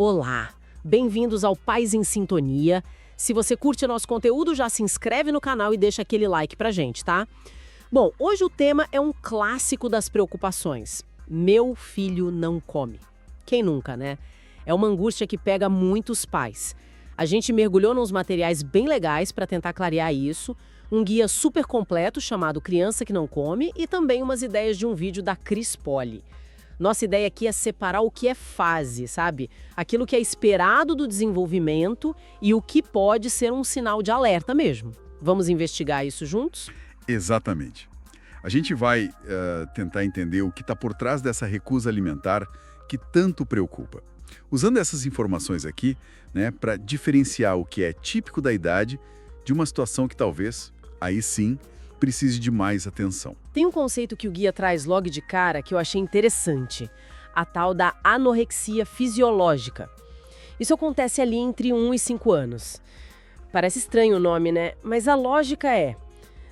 Olá, bem-vindos ao Pais em Sintonia. Se você curte nosso conteúdo, já se inscreve no canal e deixa aquele like pra gente, tá? Bom, hoje o tema é um clássico das preocupações. Meu filho não come. Quem nunca, né? É uma angústia que pega muitos pais. A gente mergulhou nos materiais bem legais para tentar clarear isso, um guia super completo chamado Criança que Não Come e também umas ideias de um vídeo da Cris Poli. Nossa ideia aqui é separar o que é fase, sabe? Aquilo que é esperado do desenvolvimento e o que pode ser um sinal de alerta mesmo. Vamos investigar isso juntos? Exatamente. A gente vai tentar entender o que está por trás dessa recusa alimentar que tanto preocupa. Usando essas informações aqui, né, para diferenciar o que é típico da idade de uma situação que talvez, aí sim, precise de mais atenção. Tem um conceito que o guia traz logo de cara que eu achei interessante, a tal da anorexia fisiológica. Isso acontece ali entre 1 e 5 anos. Parece estranho o nome, né? Mas a lógica é,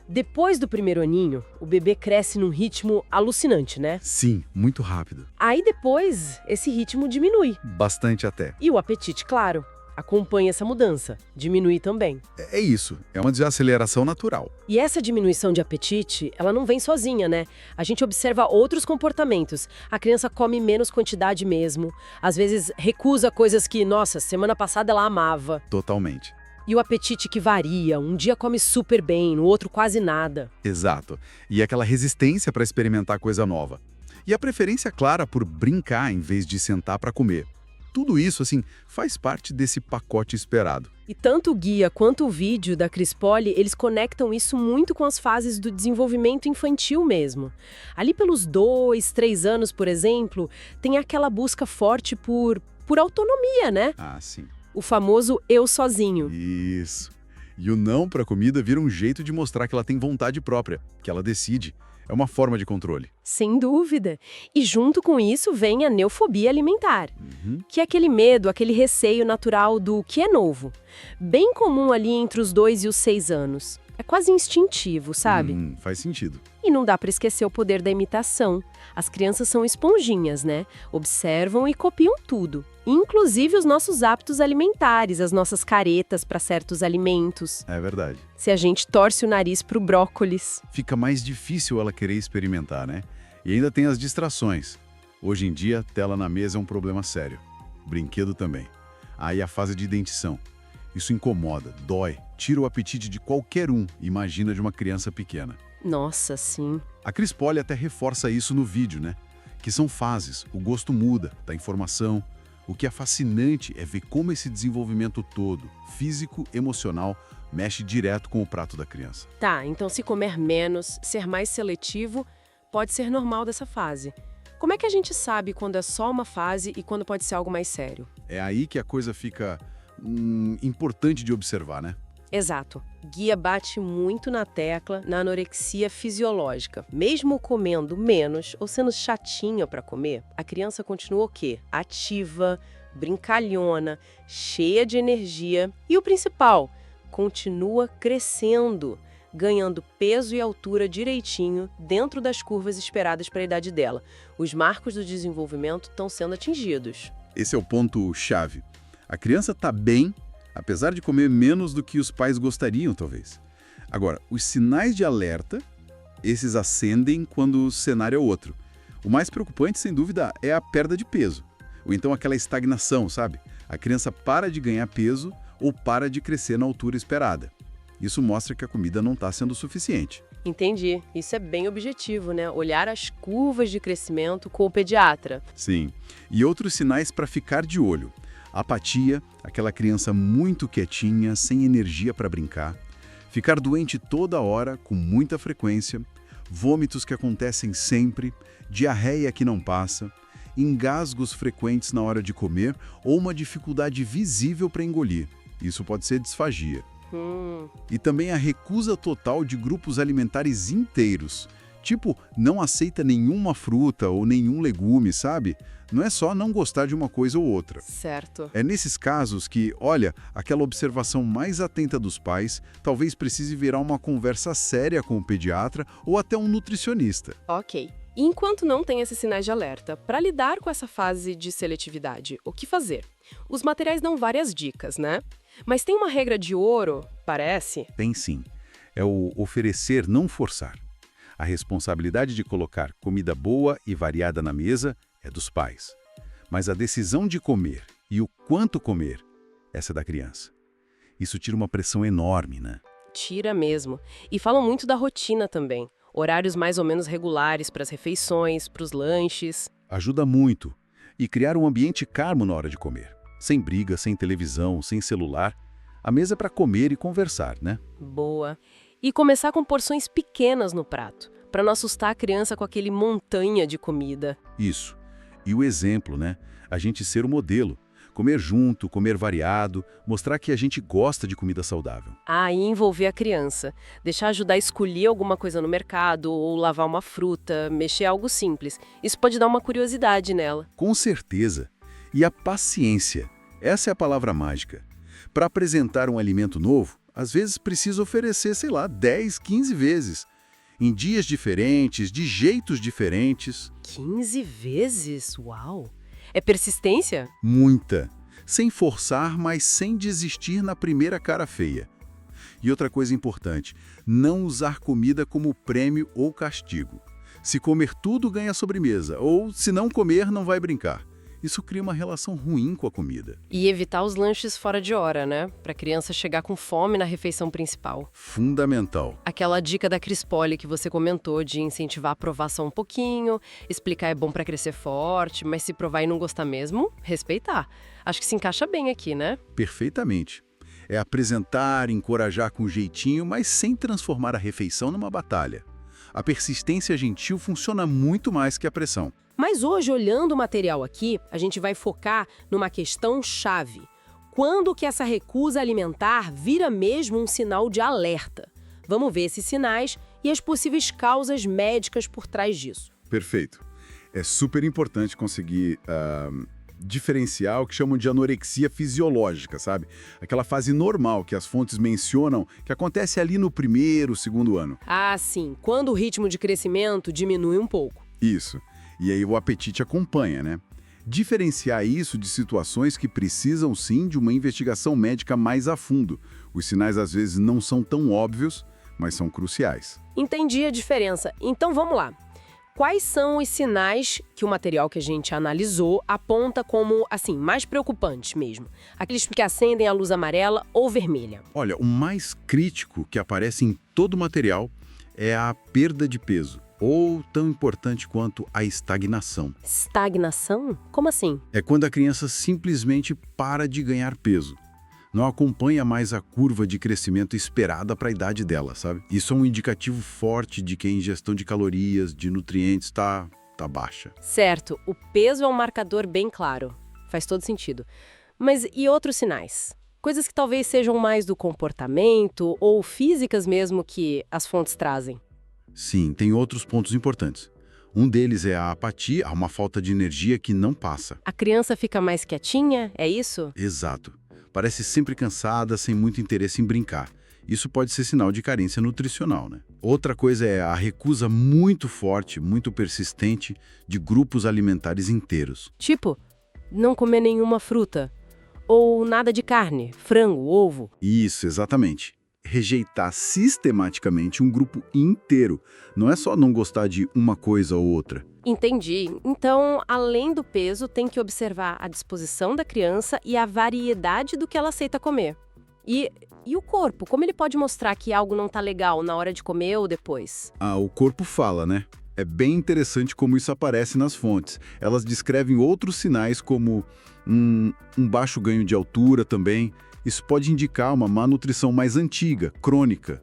depois do primeiro aninho, o bebê cresce num ritmo alucinante, né? Sim, muito rápido. Aí depois, esse ritmo diminui. Bastante até. E o apetite, claro, acompanha essa mudança, diminui também. É isso, é uma desaceleração natural. E essa diminuição de apetite, ela não vem sozinha, né? A gente observa outros comportamentos. A criança come menos quantidade mesmo, às vezes recusa coisas que, nossa, semana passada ela amava. Totalmente. E o apetite que varia, um dia come super bem, no outro quase nada. Exato. E aquela resistência para experimentar coisa nova. E a preferência clara por brincar em vez de sentar para comer. Tudo isso, assim, faz parte desse pacote esperado. E tanto o guia quanto o vídeo da Cris Poli, eles conectam isso muito com as fases do desenvolvimento infantil mesmo. Ali pelos 2, 3 anos, por exemplo, tem aquela busca forte por autonomia, né? Ah, sim. O famoso eu sozinho. Isso. E o não para a comida vira um jeito de mostrar que ela tem vontade própria, que ela decide. É uma forma de controle. Sem dúvida. E junto com isso vem a neofobia alimentar, que é aquele medo, aquele receio natural do que é novo. Bem comum ali entre os 2 e os 6 anos. É quase instintivo, sabe? Faz sentido. E não dá para esquecer o poder da imitação. As crianças são esponjinhas, né? Observam e copiam tudo. Inclusive os nossos hábitos alimentares, as nossas caretas para certos alimentos. É verdade. Se a gente torce o nariz pro brócolis. Fica mais difícil ela querer experimentar, né? E ainda tem as distrações. Hoje em dia, tela na mesa é um problema sério. Brinquedo também. Aí a fase de dentição. Isso incomoda, dói, tira o apetite de qualquer um, imagina de uma criança pequena. Nossa, sim. A Cris Poli até reforça isso no vídeo, né? Que são fases, o gosto muda, da informação. O que é fascinante é ver como esse desenvolvimento todo, físico, emocional, mexe direto com o prato da criança. Tá, então se comer menos, ser mais seletivo, pode ser normal dessa fase. Como é que a gente sabe quando é só uma fase e quando pode ser algo mais sério? É aí que a coisa fica importante de observar, né? Exato. Guia bate muito na tecla na anorexia fisiológica. Mesmo comendo menos ou sendo chatinha para comer, a criança continua o quê? Ativa, brincalhona, cheia de energia e o principal, continua crescendo, ganhando peso e altura direitinho dentro das curvas esperadas para a idade dela. Os marcos do desenvolvimento estão sendo atingidos. Esse é o ponto-chave. A criança está bem, apesar de comer menos do que os pais gostariam, talvez. Agora, os sinais de alerta, esses acendem quando o cenário é outro. O mais preocupante, sem dúvida, é a perda de peso. Ou então aquela estagnação, sabe? A criança para de ganhar peso ou para de crescer na altura esperada. Isso mostra que a comida não está sendo suficiente. Entendi. Isso é bem objetivo, né? Olhar as curvas de crescimento com o pediatra. Sim. E outros sinais para ficar de olho. Apatia, aquela criança muito quietinha, sem energia para brincar. Ficar doente toda hora, com muita frequência. Vômitos que acontecem sempre. Diarreia que não passa. Engasgos frequentes na hora de comer ou uma dificuldade visível para engolir. Isso pode ser disfagia. E também a recusa total de grupos alimentares inteiros. Tipo, não aceita nenhuma fruta ou nenhum legume, sabe? Não é só não gostar de uma coisa ou outra. Certo. É nesses casos que, olha, aquela observação mais atenta dos pais talvez precise virar uma conversa séria com o pediatra ou até um nutricionista. Ok. E enquanto não tem esses sinais de alerta, para lidar com essa fase de seletividade, o que fazer? Os materiais dão várias dicas, né? Mas tem uma regra de ouro, parece. Tem sim. É o oferecer, não forçar. A responsabilidade de colocar comida boa e variada na mesa é dos pais. Mas a decisão de comer e o quanto comer, essa é da criança. Isso tira uma pressão enorme, né? Tira mesmo. E falam muito da rotina também. Horários mais ou menos regulares para as refeições, para os lanches. Ajuda muito. E criar um ambiente calmo na hora de comer. Sem briga, sem televisão, sem celular. A mesa é para comer e conversar, né? Boa. E começar com porções pequenas no prato, para não assustar a criança com aquele montanha de comida. Isso. E o exemplo, né? A gente ser o modelo. Comer junto, comer variado, mostrar que a gente gosta de comida saudável. Ah, e envolver a criança. Deixar ajudar a escolher alguma coisa no mercado, ou lavar uma fruta, mexer algo simples. Isso pode dar uma curiosidade nela. Com certeza. E a paciência. Essa é a palavra mágica. Para apresentar um alimento novo, às vezes precisa oferecer, 10, 15 vezes. Em dias diferentes, de jeitos diferentes. 15 vezes? Uau! É persistência? Muita. Sem forçar, mas sem desistir na primeira cara feia. E outra coisa importante, não usar comida como prêmio ou castigo. Se comer tudo, ganha sobremesa, ou se não comer, não vai brincar. Isso cria uma relação ruim com a comida. E evitar os lanches fora de hora, né? Para a criança chegar com fome na refeição principal. Fundamental. Aquela dica da Cris Poli que você comentou de incentivar a provar só um pouquinho, explicar é bom para crescer forte, mas se provar e não gostar mesmo, respeitar. Acho que se encaixa bem aqui, né? Perfeitamente. É apresentar, encorajar com jeitinho, mas sem transformar a refeição numa batalha. A persistência gentil funciona muito mais que a pressão. Mas hoje, olhando o material aqui, a gente vai focar numa questão chave. Quando que essa recusa alimentar vira mesmo um sinal de alerta? Vamos ver esses sinais e as possíveis causas médicas por trás disso. Perfeito. É super importante conseguir diferenciar o que chamam de anorexia fisiológica, sabe? Aquela fase normal que as fontes mencionam que acontece ali no primeiro, segundo ano. Ah, sim. Quando o ritmo de crescimento diminui um pouco. Isso. E aí o apetite acompanha, né? Diferenciar isso de situações que precisam, sim, de uma investigação médica mais a fundo. Os sinais, às vezes, não são tão óbvios, mas são cruciais. Entendi a diferença. Então, vamos lá. Quais são os sinais que o material que a gente analisou aponta como, assim, mais preocupantes mesmo? Aqueles que acendem a luz amarela ou vermelha? Olha, o mais crítico que aparece em todo o material é a perda de peso. Ou tão importante quanto a estagnação. Estagnação? Como assim? É quando a criança simplesmente para de ganhar peso. Não acompanha mais a curva de crescimento esperada para a idade dela, sabe? Isso é um indicativo forte de que a ingestão de calorias, de nutrientes tá baixa. Certo, o peso é um marcador bem claro. Faz todo sentido. Mas e outros sinais? Coisas que talvez sejam mais do comportamento ou físicas mesmo que as fontes trazem. Sim, tem outros pontos importantes. Um deles é a apatia, uma falta de energia que não passa. A criança fica mais quietinha, é isso? Exato. Parece sempre cansada, sem muito interesse em brincar. Isso pode ser sinal de carência nutricional, né? Outra coisa é a recusa muito forte, muito persistente de grupos alimentares inteiros. Tipo, não comer nenhuma fruta. Ou nada de carne, frango, ovo. Isso, exatamente. Rejeitar sistematicamente um grupo inteiro. Não é só não gostar de uma coisa ou outra. Entendi. Então, além do peso, tem que observar a disposição da criança e a variedade do que ela aceita comer. E o corpo? Como ele pode mostrar que algo não tá legal na hora de comer ou depois? O corpo fala, né? É bem interessante como isso aparece nas fontes. Elas descrevem outros sinais como um baixo ganho de altura também. Isso pode indicar uma má nutrição mais antiga, crônica.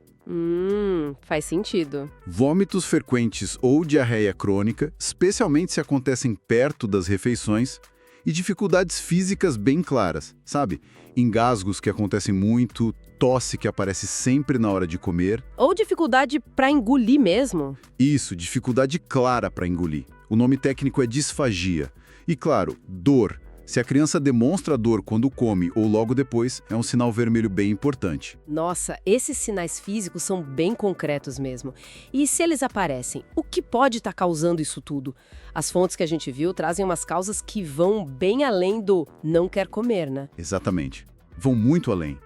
Faz sentido. Vômitos frequentes ou diarreia crônica, especialmente se acontecem perto das refeições, e dificuldades físicas bem claras, sabe? Engasgos que acontecem muito, tosse que aparece sempre na hora de comer. Ou dificuldade para engolir mesmo. Isso, dificuldade clara para engolir. O nome técnico é disfagia. E claro, dor. Se a criança demonstra dor quando come ou logo depois, é um sinal vermelho bem importante. Nossa, esses sinais físicos são bem concretos mesmo. E se eles aparecem, o que pode estar causando isso tudo? As fontes que a gente viu trazem umas causas que vão bem além do não quer comer, né? Exatamente. Vão muito além.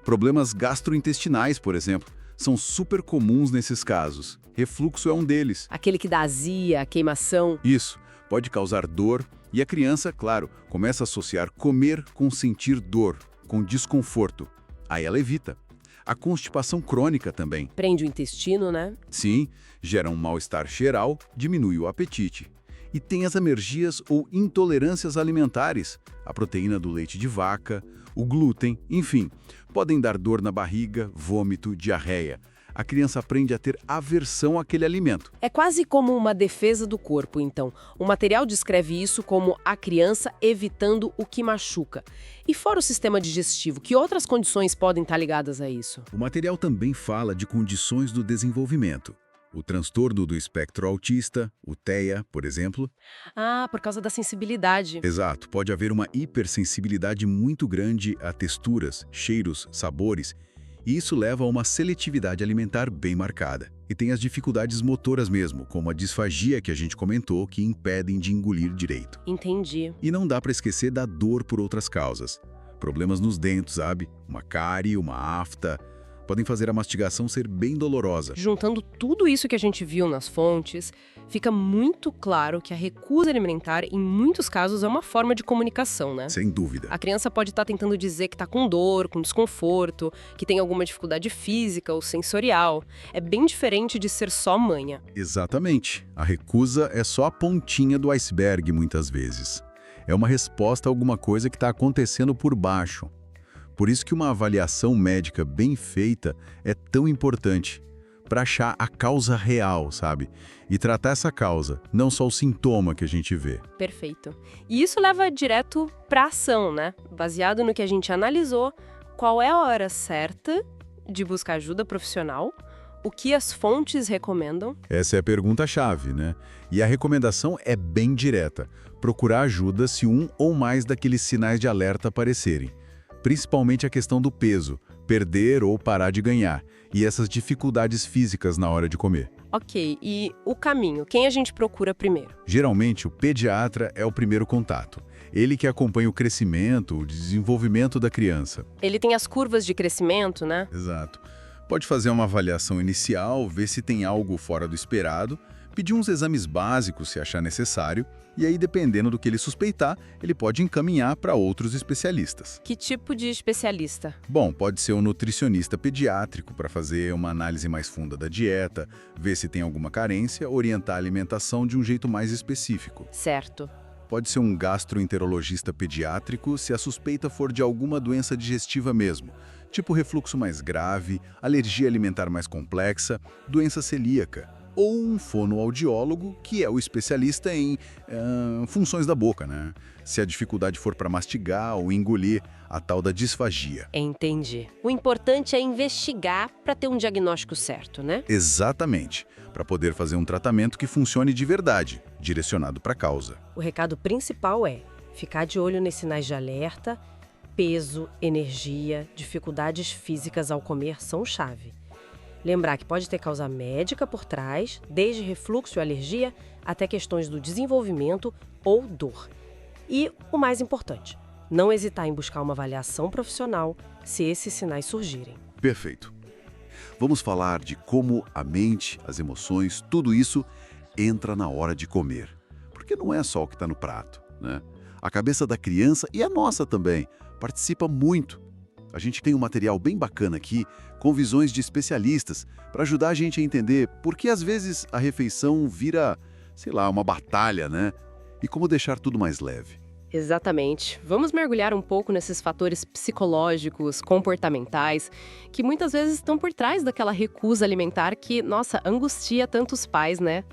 Problemas gastrointestinais, por exemplo, são super comuns nesses casos. Refluxo é um deles. Aquele que dá azia, queimação. Isso, pode causar dor. E a criança, claro, começa a associar comer com sentir dor, com desconforto. Aí ela evita. A constipação crônica também. Prende o intestino, né? Sim, gera um mal-estar geral, diminui o apetite. E tem as alergias ou intolerâncias alimentares, a proteína do leite de vaca, o glúten, enfim, podem dar dor na barriga, vômito, diarreia. A criança aprende a ter aversão àquele alimento. É quase como uma defesa do corpo, então. O material descreve isso como a criança evitando o que machuca. E fora o sistema digestivo, que outras condições podem estar ligadas a isso? O material também fala de condições do desenvolvimento. O transtorno do espectro autista, o TEA, por exemplo. Ah, por causa da sensibilidade. Exato, pode haver uma hipersensibilidade muito grande a texturas, cheiros, sabores. E isso leva a uma seletividade alimentar bem marcada. E tem as dificuldades motoras mesmo, como a disfagia que a gente comentou, que impedem de engolir direito. Entendi. E não dá para esquecer da dor por outras causas. Problemas nos dentes, sabe? Uma cárie, uma afta, podem fazer a mastigação ser bem dolorosa. Juntando tudo isso que a gente viu nas fontes, fica muito claro que a recusa alimentar, em muitos casos, é uma forma de comunicação, né? Sem dúvida. A criança pode estar tentando dizer que está com dor, com desconforto, que tem alguma dificuldade física ou sensorial. É bem diferente de ser só manha. Exatamente. A recusa é só a pontinha do iceberg, muitas vezes. É uma resposta a alguma coisa que está acontecendo por baixo. Por isso que uma avaliação médica bem feita é tão importante, para achar a causa real, sabe? E tratar essa causa, não só o sintoma que a gente vê. Perfeito. E isso leva direto para ação, né? Baseado no que a gente analisou, qual é a hora certa de buscar ajuda profissional? O que as fontes recomendam? Essa é a pergunta-chave, né? E a recomendação é bem direta. Procurar ajuda se um ou mais daqueles sinais de alerta aparecerem. Principalmente a questão do peso, perder ou parar de ganhar, e essas dificuldades físicas na hora de comer. Ok, e o caminho? Quem a gente procura primeiro? Geralmente, o pediatra é o primeiro contato. Ele que acompanha o crescimento, o desenvolvimento da criança. Ele tem as curvas de crescimento, né? Exato. Pode fazer uma avaliação inicial, ver se tem algo fora do esperado, pedir uns exames básicos se achar necessário, e aí, dependendo do que ele suspeitar, ele pode encaminhar para outros especialistas. Que tipo de especialista? Bom, pode ser um nutricionista pediátrico para fazer uma análise mais funda da dieta, ver se tem alguma carência, orientar a alimentação de um jeito mais específico. Certo. Pode ser um gastroenterologista pediátrico se a suspeita for de alguma doença digestiva mesmo, tipo refluxo mais grave, alergia alimentar mais complexa, doença celíaca. Ou um fonoaudiólogo, que é o especialista em funções da boca, né? Se a dificuldade for para mastigar ou engolir, a tal da disfagia. Entendi. O importante é investigar para ter um diagnóstico certo, né? Exatamente, para poder fazer um tratamento que funcione de verdade, direcionado para a causa. O recado principal é ficar de olho nos sinais de alerta, peso, energia, dificuldades físicas ao comer são chave. Lembrar que pode ter causa médica por trás, desde refluxo e alergia até questões do desenvolvimento ou dor. E o mais importante, não hesitar em buscar uma avaliação profissional se esses sinais surgirem. Perfeito. Vamos falar de como a mente, as emoções, tudo isso entra na hora de comer. Porque não é só o que está no prato, né? A cabeça da criança e a nossa também participa muito. A gente tem um material bem bacana aqui, com visões de especialistas, para ajudar a gente a entender por que às vezes a refeição vira, sei lá, uma batalha, né? E como deixar tudo mais leve. Exatamente. Vamos mergulhar um pouco nesses fatores psicológicos, comportamentais, que muitas vezes estão por trás daquela recusa alimentar que, nossa, angustia tantos pais, né?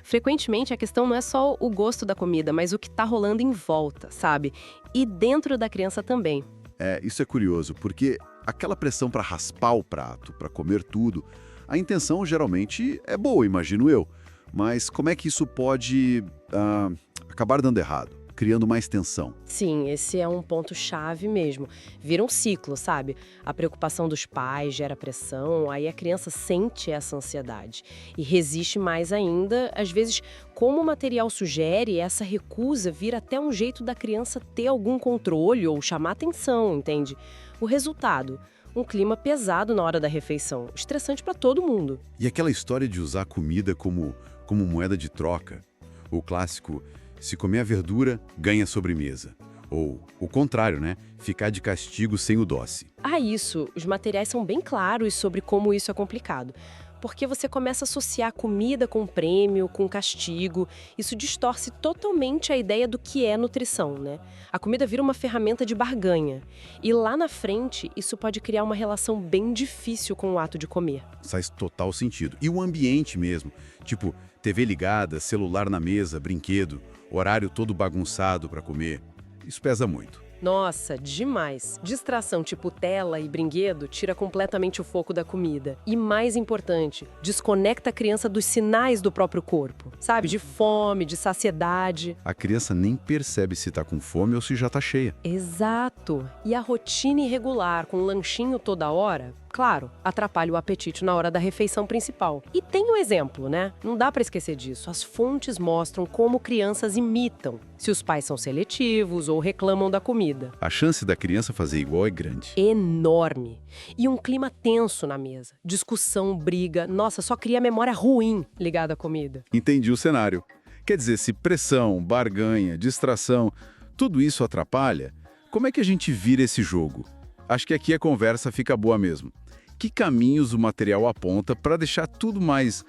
Frequentemente a questão não é só o gosto da comida, mas o que está rolando em volta, sabe? E dentro da criança também. Isso é curioso, porque aquela pressão para raspar o prato, para comer tudo, a intenção geralmente é boa, imagino eu. Mas como é que isso pode acabar dando errado? criando mais tensão. Sim, esse é um ponto-chave mesmo. Vira um ciclo, sabe? A preocupação dos pais gera pressão, aí a criança sente essa ansiedade e resiste mais ainda. Às vezes, como o material sugere, essa recusa vira até um jeito da criança ter algum controle ou chamar atenção, entende? O resultado: um clima pesado na hora da refeição, estressante para todo mundo. E aquela história de usar comida como moeda de troca. O clássico, se comer a verdura, ganha sobremesa. Ou o contrário, né? Ficar de castigo sem o doce. Ah, isso. Os materiais são bem claros sobre como isso é complicado. Porque você começa a associar comida com prêmio, com castigo. Isso distorce totalmente a ideia do que é nutrição, né? A comida vira uma ferramenta de barganha. E lá na frente, isso pode criar uma relação bem difícil com o ato de comer. Faz total sentido. E o ambiente mesmo. Tipo, TV ligada, celular na mesa, brinquedo, horário todo bagunçado para comer. Isso pesa muito. Nossa, demais. Distração tipo tela e brinquedo tira completamente o foco da comida. E mais importante, desconecta a criança dos sinais do próprio corpo. Sabe? De fome, de saciedade. A criança nem percebe se tá com fome ou se já tá cheia. Exato. E a rotina irregular, com lanchinho toda hora, claro, atrapalha o apetite na hora da refeição principal. E tem um exemplo, né? Não dá pra esquecer disso. As fontes mostram como crianças imitam, se os pais são seletivos ou reclamam da comida. A chance da criança fazer igual é grande. Enorme. E um clima tenso na mesa. Discussão, briga. Nossa, só cria memória ruim ligada à comida. Entendi o cenário. Quer dizer, se pressão, barganha, distração, tudo isso atrapalha, como é que a gente vira esse jogo? Acho que aqui a conversa fica boa mesmo. Que caminhos o material aponta para deixar tudo mais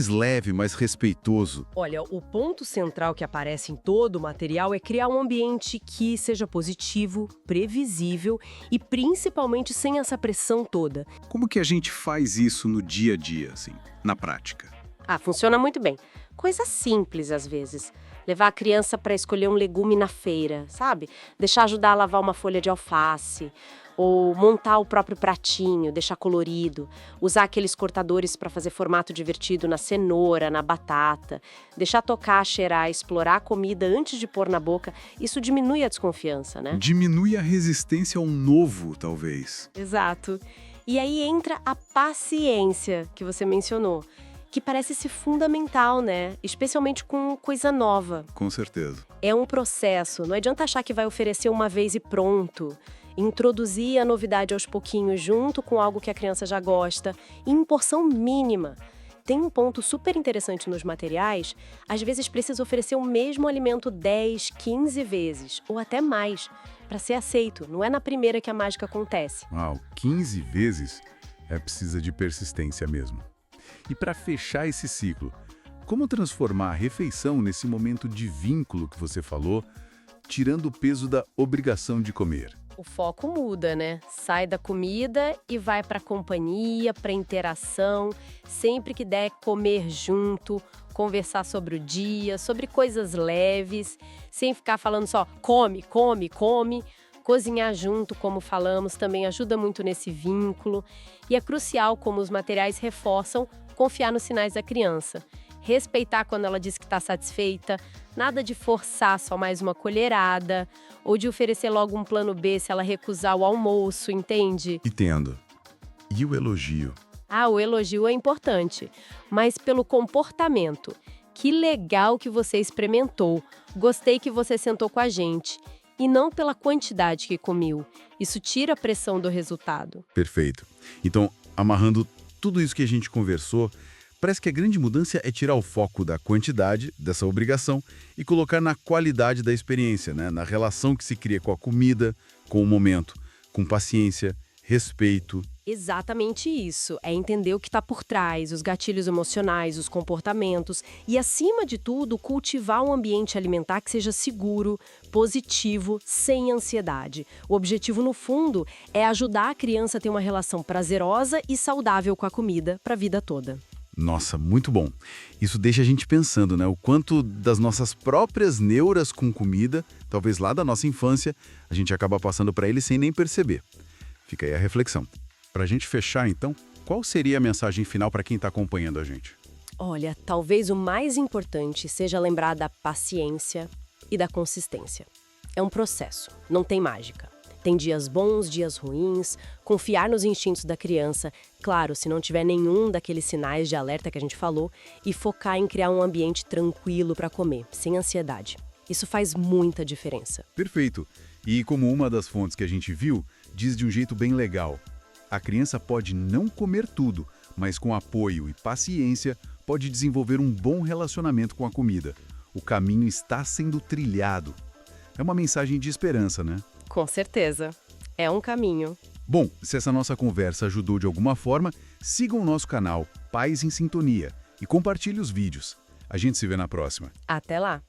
leve, mais respeitoso? Olha, o ponto central que aparece em todo o material é criar um ambiente que seja positivo, previsível e principalmente sem essa pressão toda. Como que a gente faz isso no dia a dia, assim, na prática? Ah, funciona muito bem. Coisa simples às vezes. Levar a criança para escolher um legume na feira, sabe? Deixar ajudar a lavar uma folha de alface. Ou montar o próprio pratinho, deixar colorido, usar aqueles cortadores para fazer formato divertido na cenoura, na batata, deixar tocar, cheirar, explorar a comida antes de pôr na boca, isso diminui a desconfiança, né? Diminui a resistência ao novo, talvez. Exato. E aí entra a paciência que você mencionou, que parece ser fundamental, né? Especialmente com coisa nova. Com certeza. É um processo, não adianta achar que vai oferecer uma vez e pronto. Introduzir a novidade aos pouquinhos junto com algo que a criança já gosta, em porção mínima. Tem um ponto super interessante nos materiais, às vezes precisa oferecer o mesmo alimento 10, 15 vezes, ou até mais, para ser aceito. Não é na primeira que a mágica acontece. Uau, 15 vezes? Precisa de persistência mesmo. E para fechar esse ciclo, como transformar a refeição nesse momento de vínculo que você falou, tirando o peso da obrigação de comer? O foco muda, né? Sai da comida e vai para companhia, para interação. Sempre que der, comer junto, conversar sobre o dia, sobre coisas leves, sem ficar falando só come, come, come. Cozinhar junto, como falamos, também ajuda muito nesse vínculo. E é crucial, como os materiais reforçam, confiar nos sinais da criança. Respeitar quando ela diz que está satisfeita, nada de forçar só mais uma colherada, ou de oferecer logo um plano B se ela recusar o almoço, entende? Entendo. E o elogio? Ah, o elogio é importante, mas pelo comportamento. Que legal que você experimentou, gostei que você sentou com a gente. E não pela quantidade que comeu. Isso tira a pressão do resultado. Perfeito. Então, amarrando tudo isso que a gente conversou, parece que a grande mudança é tirar o foco da quantidade, dessa obrigação, e colocar na qualidade da experiência, né? Na relação que se cria com a comida, com o momento, com paciência, respeito. Exatamente isso. É entender o que está por trás, os gatilhos emocionais, os comportamentos e, acima de tudo, cultivar um ambiente alimentar que seja seguro, positivo, sem ansiedade. O objetivo, no fundo, é ajudar a criança a ter uma relação prazerosa e saudável com a comida para a vida toda. Nossa, muito bom. Isso deixa a gente pensando, né? O quanto das nossas próprias neuras com comida, talvez lá da nossa infância, a gente acaba passando para eles sem nem perceber. Fica aí a reflexão. Para a gente fechar, então, qual seria a mensagem final para quem está acompanhando a gente? Olha, talvez o mais importante seja lembrar da paciência, e da consistência. É um processo, não tem mágica. Tem dias bons, dias ruins, confiar nos instintos da criança, claro, se não tiver nenhum daqueles sinais de alerta que a gente falou, e focar em criar um ambiente tranquilo para comer, sem ansiedade. Isso faz muita diferença. Perfeito. E como uma das fontes que a gente viu, diz de um jeito bem legal. A criança pode não comer tudo, mas com apoio e paciência pode desenvolver um bom relacionamento com a comida. O caminho está sendo trilhado. É uma mensagem de esperança, né? Com certeza. É um caminho. Bom, se essa nossa conversa ajudou de alguma forma, sigam o nosso canal Pais em Sintonia e compartilhe os vídeos. A gente se vê na próxima. Até lá!